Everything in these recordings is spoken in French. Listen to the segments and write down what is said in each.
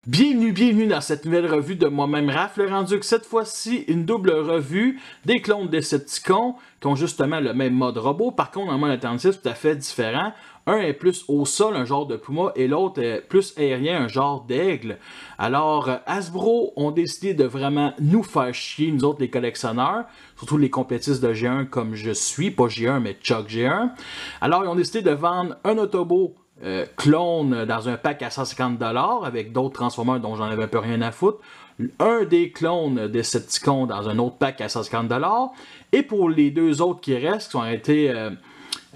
Bienvenue dans cette nouvelle revue de moi-même Raph, le rendu que cette fois-ci, une double revue des clones Decepticons qui ont justement le même mode robot, par contre un mode alternatif tout à fait différent. Un est plus au sol, un genre de puma, et l'autre est plus aérien, un genre d'aigle. Alors Hasbro ont décidé de vraiment nous faire chier, nous autres les collectionneurs, surtout les complétistes de G1 comme je suis, pas G1 mais Chuck G1. Alors ils ont décidé de vendre un Autobot clone dans un pack à 150$ avec d'autres Transformers dont j'en avais un peu rien à foutre. Un des clones Decepticons dans un autre pack à 150$. Et pour les deux autres qui restent, qui ont été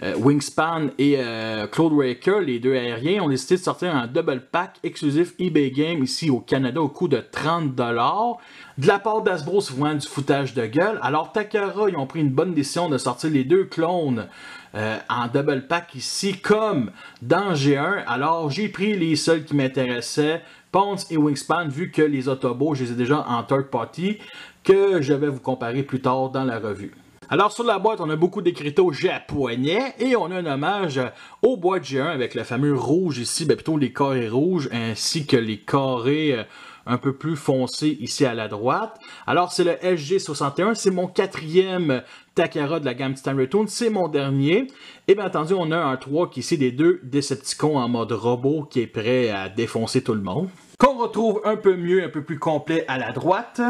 Wingspan et Cloud Raker, les deux aériens, ont décidé de sortir un double pack exclusif eBay Game ici au Canada au coût de 30$. De la part d'Hasbro, c'est vraiment du foutage de gueule. Alors Takara, ils ont pris une bonne décision de sortir les deux clones en double pack ici, comme dans G1. Alors j'ai pris les seuls qui m'intéressaient, Ponce et Wingspan, vu que les Autobots, je les ai déjà en third party, que je vais vous comparer plus tard dans la revue. Alors sur la boîte, on a beaucoup d'écriteaux japonais et on a un hommage aux boîtes G1 avec le fameux rouge ici, ben plutôt les carrés rouges ainsi que les carrés un peu plus foncés ici à la droite. Alors c'est le SG61, c'est mon quatrième Takara de la gamme Titan Return, c'est mon dernier. Et bien entendu, on a un 3 qui est ici des deux Decepticons en mode robot qui est prêt à défoncer tout le monde. Qu'on retrouve un peu mieux, un peu plus complet à la droite.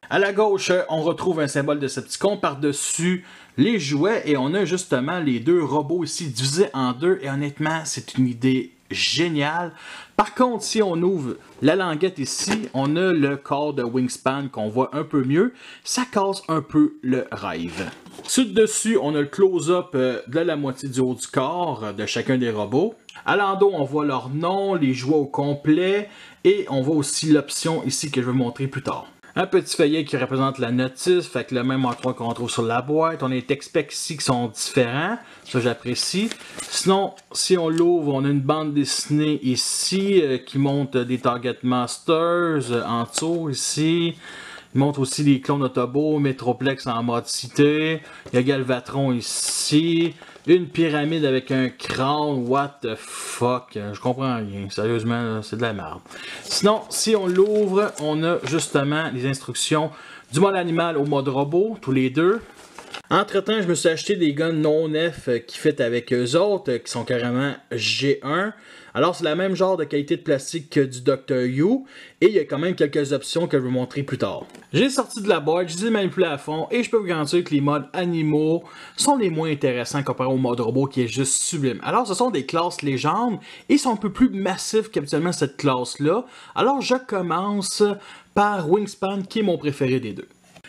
À la gauche, on retrouve un symbole de Decepticon par-dessus les jouets et on a justement les deux robots ici divisés en deux et honnêtement, c'est une idée géniale. Par contre, si on ouvre la languette ici, on a le corps de Wingspan qu'on voit un peu mieux. Ça casse un peu le rêve. Sur le dessus, on a le close-up de la moitié du haut du corps de chacun des robots. À l'endos, on voit leur nom, les jouets au complet et on voit aussi l'option ici que je vais vous montrer plus tard. Un petit feuillet qui représente la notice, fait que le même endroit qu'on trouve sur la boîte. On a les text specs ici qui sont différents, ça j'apprécie. Sinon, si on l'ouvre, on a une bande dessinée ici qui montre des Target Masters en dessous ici. Il montre aussi les clones Autobots, Metroplex en mode cité. Il y a Galvatron ici. Une pyramide avec un crâne, what the fuck, je comprends rien, sérieusement, c'est de la merde. Sinon, si on l'ouvre, on a justement les instructions du mode animal au mode robot, tous les deux. Entre-temps, je me suis acheté des guns non-F qui fit avec eux autres, qui sont carrément G1. Alors, c'est le même genre de qualité de plastique que du Dr. You, et il y a quand même quelques options que je vais vous montrer plus tard. J'ai sorti de la boîte, je les ai manipulés à fond, et je peux vous garantir que les modes animaux sont les moins intéressants comparé au mode robot qui est juste sublime. Alors, ce sont des classes légendes, et sont un peu plus massifs qu'habituellement cette classe-là. Alors, je commence par Wingspan, qui est mon préféré des deux.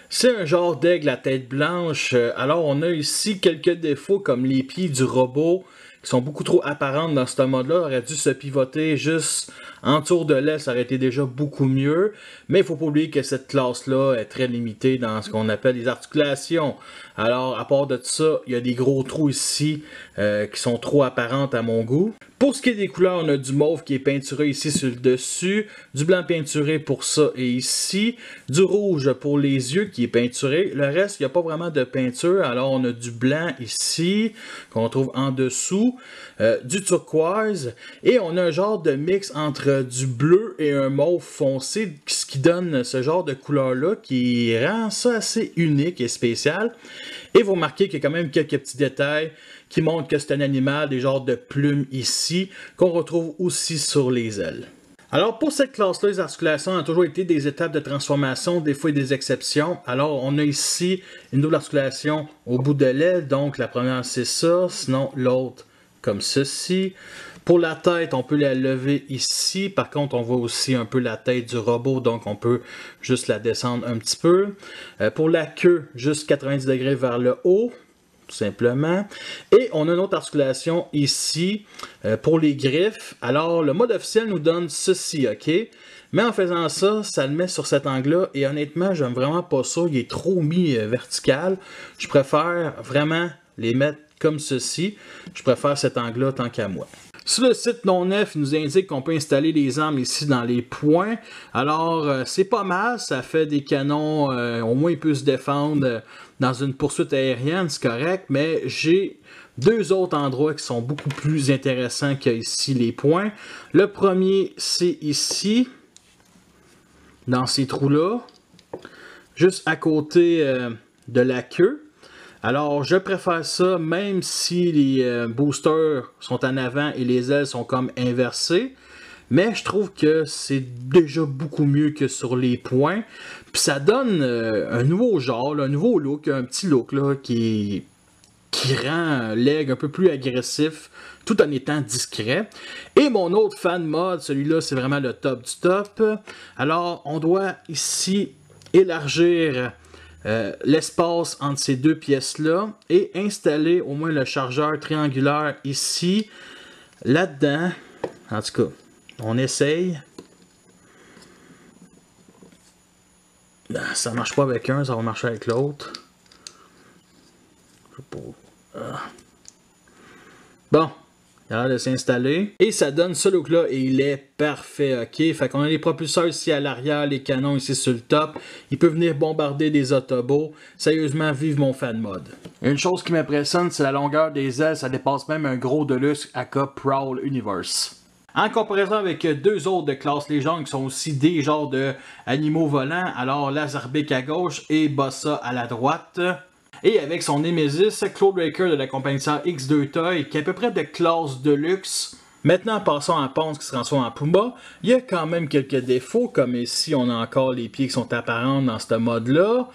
C'est un genre d'aigle à tête blanche, alors on a ici quelques défauts comme les pieds du robot qui sont beaucoup trop apparentes dans ce mode-là, aurait dû se pivoter juste en tour de lait, ça aurait été déjà beaucoup mieux, mais il ne faut pas oublier que cette classe-là est très limitée dans ce qu'on appelle les articulations. Alors, à part de ça, il y a des gros trous ici qui sont trop apparentes à mon goût. Pour ce qui est des couleurs, on a du mauve qui est peinturé ici sur le dessus, du blanc peinturé pour ça et ici, du rouge pour les yeux qui est peinturé. Le reste, il n'y a pas vraiment de peinture, alors on a du blanc ici, qu'on trouve en dessous, du turquoise, et on a un genre de mix entre du bleu et un mauve foncé, ce qui donne ce genre de couleur-là, qui rend ça assez unique et spécial. Et vous remarquez qu'il y a quand même quelques petits détails qui montrent que c'est un animal, des genres de plumes ici, qu'on retrouve aussi sur les ailes. Alors pour cette classe-là, les articulations ont toujours été des étapes de transformation, des fois des exceptions. Alors on a ici une double articulation au bout de l'aile, donc la première c'est ça, sinon l'autre comme ceci. Pour la tête, on peut la lever ici. Par contre, on voit aussi un peu la tête du robot, donc on peut juste la descendre un petit peu. Pour la queue, juste 90 degrés vers le haut, tout simplement. Et on a une autre articulation ici pour les griffes. Alors, le mode officiel nous donne ceci, ok? Mais en faisant ça, ça le met sur cet angle-là. Et honnêtement, j'aime vraiment pas ça. Il est trop mis vertical. Je préfère vraiment les mettre comme ceci. Je préfère cet angle-là tant qu'à moi. Sur le site non-F, il nous indique qu'on peut installer les armes ici dans les points. Alors, c'est pas mal, ça fait des canons, au moins il peut se défendre dans une poursuite aérienne, c'est correct, mais j'ai deux autres endroits qui sont beaucoup plus intéressants que ici les points. Le premier, c'est ici. dans ces trous-là, juste à côté de la queue. Alors, je préfère ça, même si les boosters sont en avant et les ailes sont comme inversées. Mais je trouve que c'est déjà beaucoup mieux que sur les points. Puis ça donne un nouveau genre, là, un nouveau look, un petit look là, qui rend l'aigle un peu plus agressif, tout en étant discret. Et mon autre fan mode, celui-là, c'est vraiment le top du top. Alors, on doit ici élargir l'espace entre ces deux pièces-là et installer au moins le chargeur triangulaire ici, là-dedans. En tout cas, on essaye. Ça marche pas avec un, ça va marcher avec l'autre. Bon, il a l'air de s'installer. Et ça donne ce look-là et il est parfait, ok? Fait qu'on a les propulseurs ici à l'arrière, les canons ici sur le top. Il peut venir bombarder des autobots. Sérieusement, vive mon fan mode. Une chose qui m'impressionne, c'est la longueur des ailes. Ça dépasse même un gros Deluxe Aka Prowl Universe. En comparaison avec deux autres de classe légende qui sont aussi des genres d'animaux volants, alors Lazarbeak à gauche et Bossa à la droite. Et avec son Nemesis, Claude Raker de la compagnie X2 Toy, qui est à peu près de classe de luxe. Maintenant, passons à Ponce qui se transforme en Puma. Il y a quand même quelques défauts, comme ici, on a encore les pieds qui sont apparents dans ce mode-là.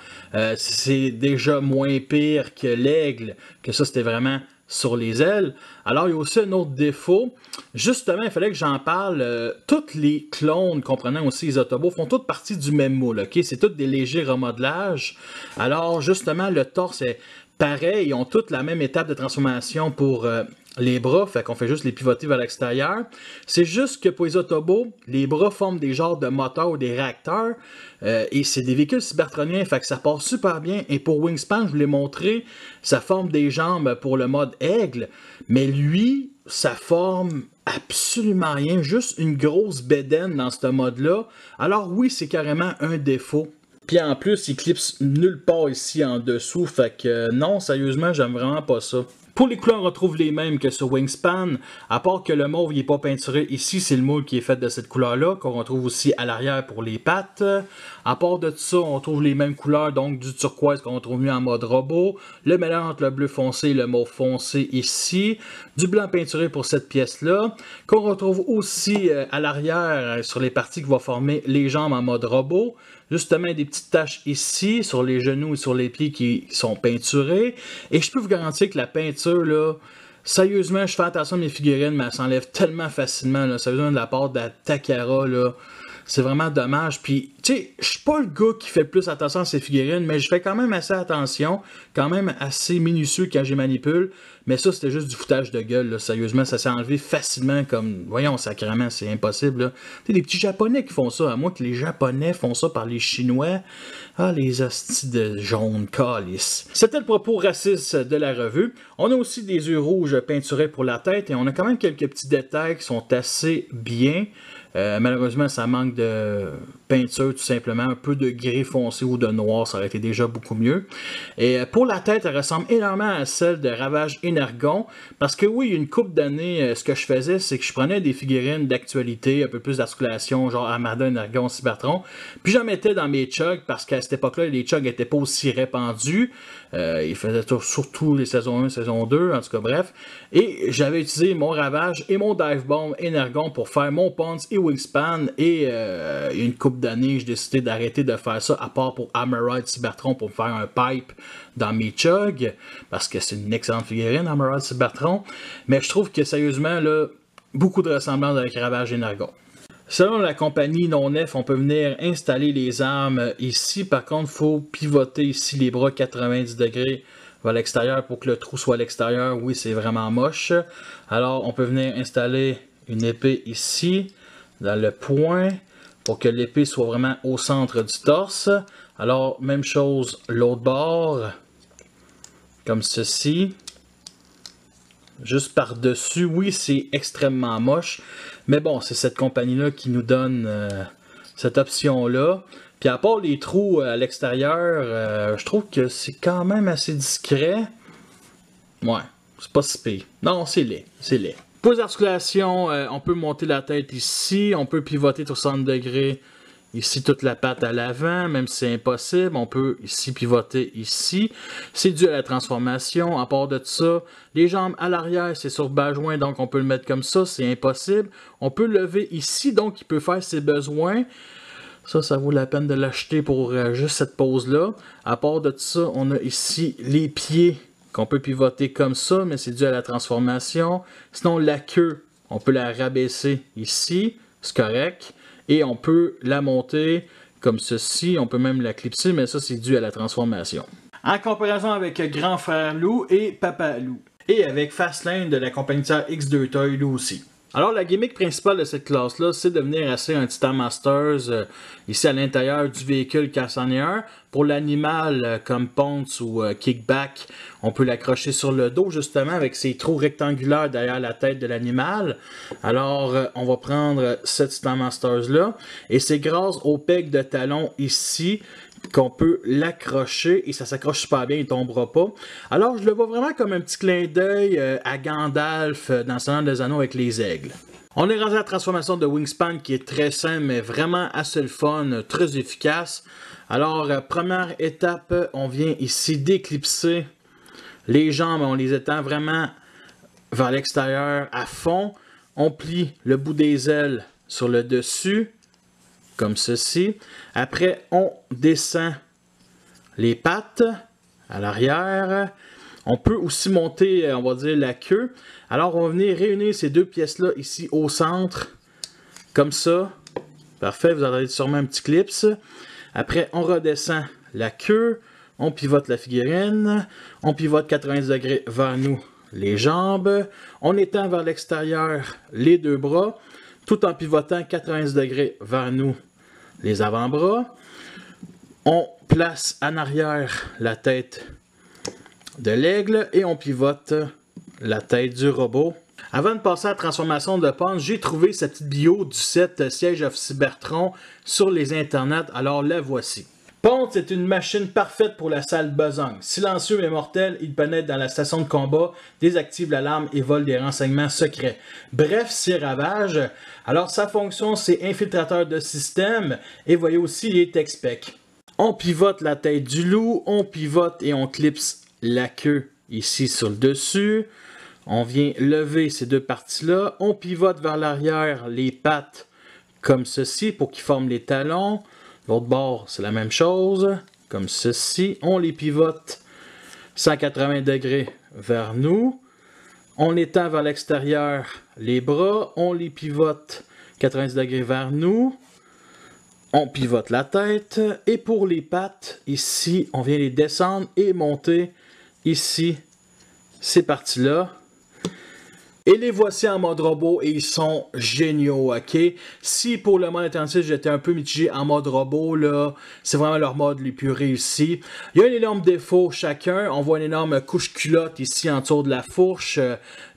C'est déjà moins pire que l'aigle, que ça c'était vraiment sur les ailes. Alors, il y a aussi un autre défaut. Justement, il fallait que j'en parle. Toutes les clones, comprenant aussi les Autobots, font toutes partie du même moule. Okay? C'est toutes des légers remodelages. Alors, justement, le torse est pareil. Ils ont toutes la même étape de transformation pour les bras. Fait qu'on fait juste les pivoter vers l'extérieur. C'est juste que pour les Autobots, les bras forment des genres de moteurs ou des réacteurs. Et c'est des véhicules cybertroniens, fait que ça passe super bien. Et pour Wingspan, je vous l'ai montré, ça forme des jambes pour le mode aigle. Mais lui, ça forme absolument rien, juste une grosse bédaine dans ce mode-là. Alors oui, c'est carrément un défaut. Puis en plus, il clipse nulle part ici en dessous, fait que non, sérieusement, j'aime vraiment pas ça. Pour les couleurs, on retrouve les mêmes que sur Wingspan, à part que le mauve n'est pas peinturé. Ici, c'est le moule qui est fait de cette couleur-là, qu'on retrouve aussi à l'arrière pour les pattes. À part de tout ça, on trouve les mêmes couleurs, donc du turquoise qu'on retrouve mieux en mode robot, le mélange entre le bleu foncé et le mauve foncé ici, du blanc peinturé pour cette pièce-là, qu'on retrouve aussi à l'arrière sur les parties qui vont former les jambes en mode robot. Justement, des petites taches ici, sur les genoux et sur les pieds qui sont peinturées. Et je peux vous garantir que la peinture, là, sérieusement, je fais attention à mes figurines, mais elle s'enlève tellement facilement, là, sérieusement, de la part de la Takara, là. C'est vraiment dommage. Puis, tu sais, je suis pas le gars qui fait plus attention à ses figurines, mais je fais quand même assez attention, quand même assez minutieux quand je les manipule. Mais ça, c'était juste du foutage de gueule, là. Sérieusement, ça s'est enlevé facilement comme... Voyons, sacrément, c'est impossible, là. Tu sais, des petits Japonais qui font ça. À moins que les Japonais font ça par les Chinois. Ah, les hosties de jaune, calice. C'était le propos raciste de la revue. On a aussi des yeux rouges peinturés pour la tête et on a quand même quelques petits détails qui sont assez bien. Malheureusement, ça manque de peinture tout simplement, un peu de gris foncé ou de noir, ça aurait été déjà beaucoup mieux. Et pour la tête, elle ressemble énormément à celle de Ravage Energon, parce que oui, il y a une couple d'années, ce que je faisais, c'est que je prenais des figurines d'actualité, un peu plus d'articulation, genre Armada, Energon, Cybertron, puis j'en mettais dans mes chugs, parce qu'à cette époque-là, les chugs n'étaient pas aussi répandus. Ils faisaient surtout les saisons 1, saison 2, en tout cas bref. Et j'avais utilisé mon Ravage et mon Dive Bomb Energon pour faire mon Ponce et Wingspan. Et il y a une couple d'années, j'ai décidé d'arrêter de faire ça, à part pour Hammerride Cybertron pour me faire un pipe dans mes chugs. Parce que c'est une excellente figurine, Hammerride Cybertron. Mais je trouve que sérieusement, là, beaucoup de ressemblances avec Ravage Energon. Selon la compagnie Non-F, on peut venir installer les armes ici. Par contre, il faut pivoter ici les bras 90 degrés vers l'extérieur pour que le trou soit à l'extérieur. Oui, c'est vraiment moche. Alors, on peut venir installer une épée ici, dans le point, pour que l'épée soit vraiment au centre du torse. Alors, même chose l'autre bord, comme ceci. Juste par-dessus, oui, c'est extrêmement moche. Mais bon, c'est cette compagnie-là qui nous donne cette option-là. Puis à part les trous à l'extérieur, je trouve que c'est quand même assez discret. Ouais, c'est pas si pire. Non, c'est laid, c'est laid. Pour les articulations, on peut monter la tête ici. On peut pivoter sur 60 degrés ici toute la patte à l'avant, même si c'est impossible, on peut ici pivoter ici. C'est dû à la transformation. À part de ça, les jambes à l'arrière, c'est sur bas joint, donc on peut le mettre comme ça, c'est impossible. On peut lever ici, donc il peut faire ses besoins. Ça vaut la peine de l'acheter pour juste cette pose-là. À part de ça, on a ici les pieds qu'on peut pivoter comme ça, mais c'est dû à la transformation. Sinon, la queue, on peut la rabaisser ici, c'est correct. Et on peut la monter comme ceci, on peut même la clipser, mais ça c'est dû à la transformation. En comparaison avec Grand Frère Loup et Papa Loup. Et avec Fastlane de la compagnie X2 Toy Loup aussi. Alors la gimmick principale de cette classe-là, c'est de venir asseoir un Titan Masters ici à l'intérieur du véhicule cassonnière. Pour l'animal comme Ponce ou Kickback, on peut l'accrocher sur le dos justement avec ses trous rectangulaires derrière la tête de l'animal. Alors on va prendre ce Titan Masters-là et c'est grâce au peg de talon ici qu'on peut l'accrocher et ça s'accroche super bien, il ne tombera pas. Alors je le vois vraiment comme un petit clin d'œil à Gandalf dans Seigneur des Anneaux avec les aigles. On est rendu à la transformation de Wingspan qui est très simple mais vraiment assez le fun, très efficace. Alors première étape, on vient ici d'éclipser les jambes, on les étend vraiment vers l'extérieur à fond. On plie le bout des ailes sur le dessus. Comme ceci. Après, on descend les pattes à l'arrière. On peut aussi monter, on va dire, la queue. Alors, on va venir réunir ces deux pièces-là ici au centre. Comme ça. Parfait, vous entendez sûrement un petit clips. Après, on redescend la queue. On pivote la figurine. On pivote 90 degrés vers nous les jambes. On étend vers l'extérieur les deux bras. Tout en pivotant 90 degrés vers nous les avant-bras. On place en arrière la tête de l'aigle et on pivote la tête du robot. Avant de passer à la transformation de Ponce, j'ai trouvé cette petite bio du set Siege of Cybertron sur les internets, alors la voici. Ponce est une machine parfaite pour la sale besogne. Silencieux mais mortel, il pénètre dans la station de combat, désactive l'alarme et vole des renseignements secrets. Bref, c'est ravage. Alors sa fonction, c'est infiltrateur de système et voyez aussi les tech specs. On pivote la tête du loup, on pivote et on clipse la queue ici sur le dessus. On vient lever ces deux parties-là. On pivote vers l'arrière les pattes comme ceci pour qu'ils forment les talons. L'autre bord, c'est la même chose, comme ceci. On les pivote 180 degrés vers nous. On étend vers l'extérieur les bras. On les pivote 90 degrés vers nous. On pivote la tête. Et pour les pattes, ici, on vient les descendre et monter ici ces parties-là. Et les voici en mode robot et ils sont géniaux, ok? Si pour le mode alternatif j'étais un peu mitigé en mode robot, là, c'est vraiment leur mode les plus réussis. Il y a un énorme défaut chacun. On voit une énorme couche culotte ici en dessous de la fourche,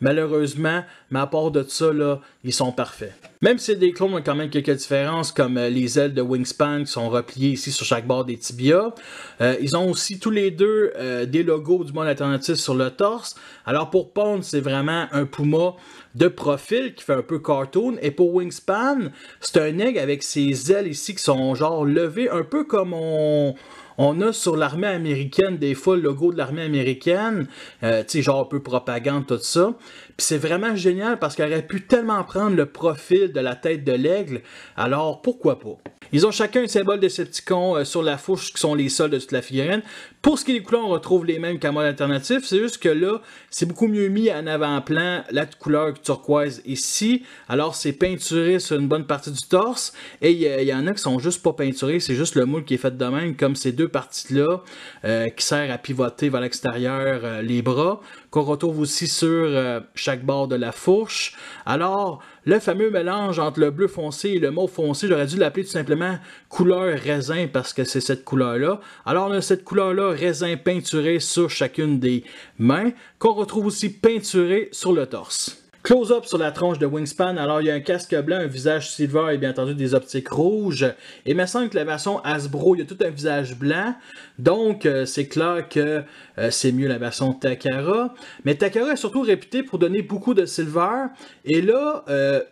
malheureusement. Mais à part de ça, là, ils sont parfaits. Même si des clones ont quand même quelques différences, comme les ailes de Wingspan qui sont repliées ici sur chaque bord des tibias. Ils ont aussi tous les deux des logos du monde alternatif sur le torse. Alors pour Ponce, c'est vraiment un Puma de profil qui fait un peu cartoon. Et pour Wingspan, c'est un aigle avec ses ailes ici qui sont genre levées, un peu comme on a sur l'armée américaine, des fois, le logo de l'armée américaine, tu sais, genre un peu propagande, tout ça. Puis c'est vraiment génial parce qu'il aurait pu tellement prendre le profil de la tête de l'aigle, alors pourquoi pas? Ils ont chacun un symbole Decepticon sur la fourche qui sont les sols de toute la figurine. Pour ce qui est des couleurs, on retrouve les mêmes qu'en mode alternatif. C'est juste que là, c'est beaucoup mieux mis en avant-plan la couleur turquoise ici. Alors, c'est peinturé sur une bonne partie du torse. Et il y en a qui sont juste pas peinturés. C'est juste le moule qui est fait de même, comme ces deux parties-là, qui sert à pivoter vers l'extérieur les bras, qu'on retrouve aussi sur chaque bord de la fourche. Alors, le fameux mélange entre le bleu foncé et le mauve foncé, j'aurais dû l'appeler tout simplement couleur raisin parce que c'est cette couleur-là. Alors, on a cette couleur-là, raisin peinturé sur chacune des mains, qu'on retrouve aussi peinturé sur le torse. Close-up sur la tronche de Wingspan. Alors, il y a un casque blanc, un visage silver et bien entendu des optiques rouges. Et il me semble que la version Hasbro, il y a tout un visage blanc. Donc, c'est clair que c'est mieux la version Takara. Mais Takara est surtout réputé pour donner beaucoup de silver. Et là,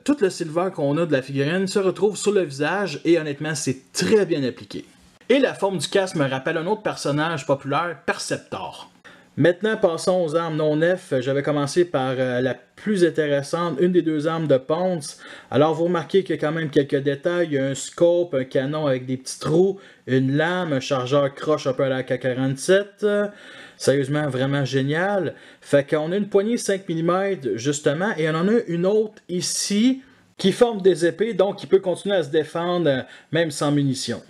tout le silver qu'on a de la figurine se retrouve sur le visage. Et honnêtement, c'est très bien appliqué. Et la forme du casque me rappelle un autre personnage populaire, Perceptor. Maintenant, passons aux armes non F. J'avais commencé par la plus intéressante, une des deux armes de Ponce. Alors, vous remarquez qu'il y a quand même quelques détails. Il y a un scope, un canon avec des petits trous, une lame, un chargeur croche un peu à la AK-47. Sérieusement, vraiment génial. Fait qu'on a une poignée 5 mm, justement, et on en a une autre ici qui forme des épées, donc il peut continuer à se défendre même sans munitions.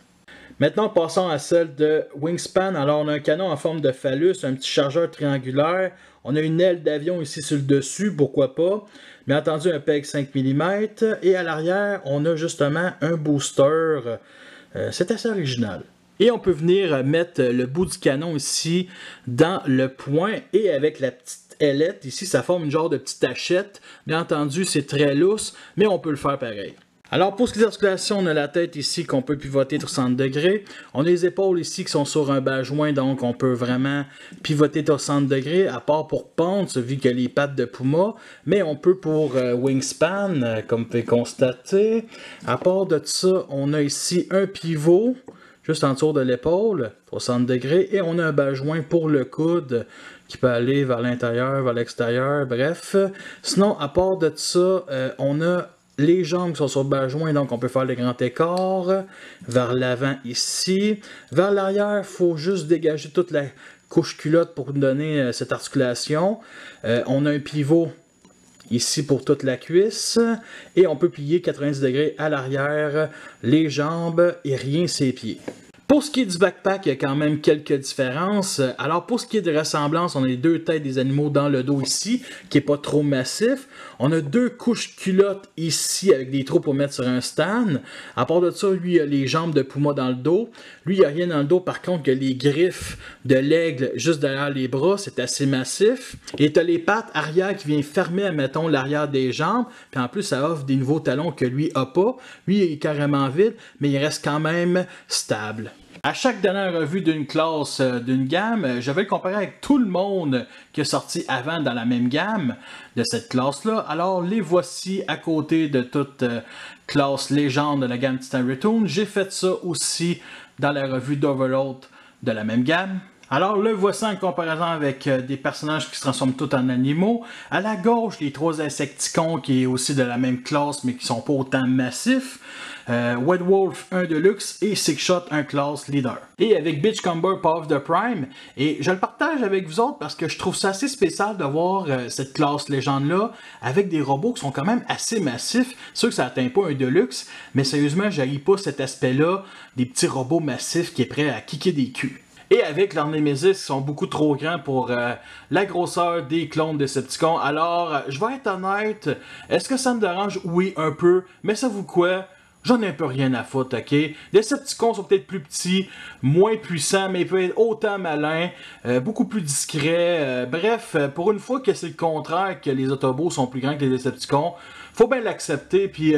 Maintenant, passons à celle de Wingspan. Alors, on a un canon en forme de phallus, un petit chargeur triangulaire. On a une aile d'avion ici sur le dessus, pourquoi pas. Bien entendu, un PEG 5 mm. Et à l'arrière, on a justement un booster. C'est assez original. Et on peut venir mettre le bout du canon ici dans le point. Et avec la petite ailette, ici, ça forme une genre de petite hachette. Bien entendu, c'est très lousse, mais on peut le faire pareil. Alors pour ce qui est des articulations, on a la tête ici qu'on peut pivoter de 60 degrés. On a les épaules ici qui sont sur un bas joint, donc on peut vraiment pivoter de 60 degrés, à part pour Ponce, vu qu'il y a les pattes de Puma. Mais on peut pour Wingspan, comme vous pouvez constater. À part de ça, on a ici un pivot, juste en dessous de l'épaule, 60 degrés. Et on a un bas joint pour le coude, qui peut aller vers l'intérieur, vers l'extérieur, bref. Sinon, à part de ça, on a les jambes qui sont sur le bas joint, donc on peut faire le grand écart. Vers l'avant ici. Vers l'arrière, il faut juste dégager toute la couche culotte pour donner cette articulation. On a un pivot ici pour toute la cuisse. Et on peut plier 90 degrés à l'arrière, les jambes et rien ses pieds. Pour ce qui est du backpack, il y a quand même quelques différences. Alors pour ce qui est de ressemblance, on a les deux têtes des animaux dans le dos ici, qui n'est pas trop massif. On a deux couches culottes ici avec des trous pour mettre sur un stand. À part de ça, lui, il a les jambes de Puma dans le dos. Lui, il n'y a rien dans le dos. Par contre, il y a les griffes de l'aigle juste derrière les bras. C'est assez massif. Et tu as les pattes arrière qui viennent fermer, mettons, l'arrière des jambes. Puis en plus, ça offre des nouveaux talons que lui n'a pas. Lui, il est carrément vide, mais il reste quand même stable. À chaque dernière revue d'une classe, d'une gamme, je vais le comparer avec tout le monde qui est sorti avant dans la même gamme de cette classe-là. Alors, les voici à côté de toute classe légende de la gamme Titan Retoon. J'ai fait ça aussi dans la revue d'Overlord de la même gamme. Alors, le voici en comparaison avec des personnages qui se transforment tous en animaux. À la gauche, les trois Insecticons qui est aussi de la même classe, mais qui sont pas autant massifs. White Wolf 1 Deluxe et Six Shot 1 classe leader. Et avec Beachcomber Power of the Prime, et je le partage avec vous autres parce que je trouve ça assez spécial de voir cette classe légende-là avec des robots qui sont quand même assez massifs. C'est sûr que ça n'atteint pas un Deluxe, mais sérieusement, je n'haïs pas cet aspect-là des petits robots massifs qui est prêt à kicker des culs. Et avec leurs Nemesis qui sont beaucoup trop grands pour la grosseur des clones de Decepticons. Alors, je vais être honnête, est-ce que ça me dérange? Oui, un peu, mais ça vous quoi? J'en ai un peu rien à foutre, ok? Les Decepticons sont peut-être plus petits, moins puissants, mais ils peuvent être autant malins, beaucoup plus discrets. Bref, pour une fois que c'est le contraire, que les Autobots sont plus grands que les Decepticons, faut bien l'accepter. Puis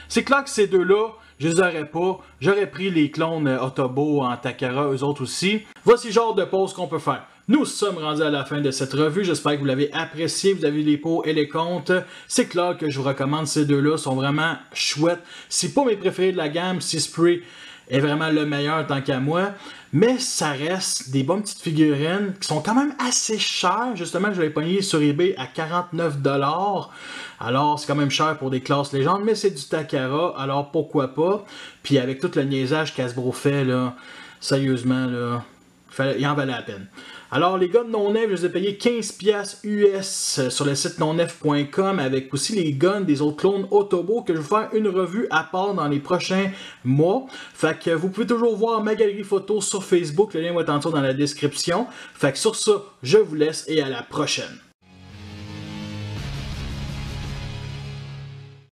c'est clair que ces deux-là, je les aurais pas. J'aurais pris les clones Autobots en Takara, eux autres aussi. Voici le genre de pause qu'on peut faire. Nous sommes rendus à la fin de cette revue. J'espère que vous l'avez apprécié. Vous avez les pour et les contre. C'est clair que je vous recommande ces deux-là. Ils sont vraiment chouettes. C'est pas mes préférés de la gamme. Seaspray est vraiment le meilleur tant qu'à moi. Mais ça reste des bonnes petites figurines qui sont quand même assez chères. Justement, je l'ai pogné sur eBay à 49 $. Alors, c'est quand même cher pour des classes légendes, mais c'est du Takara, alors pourquoi pas. Puis avec tout le niaisage qu'Hasbro fait, là, sérieusement, là, il en valait la peine. Alors, les guns non nef, je les ai payés 15$ US sur le site nonnef.com avec aussi les guns des autres clones Autobots que je vais faire une revue à part dans les prochains mois. Fait que vous pouvez toujours voir ma galerie photo sur Facebook, le lien va être en dessous dans la description. Fait que sur ça, je vous laisse et à la prochaine.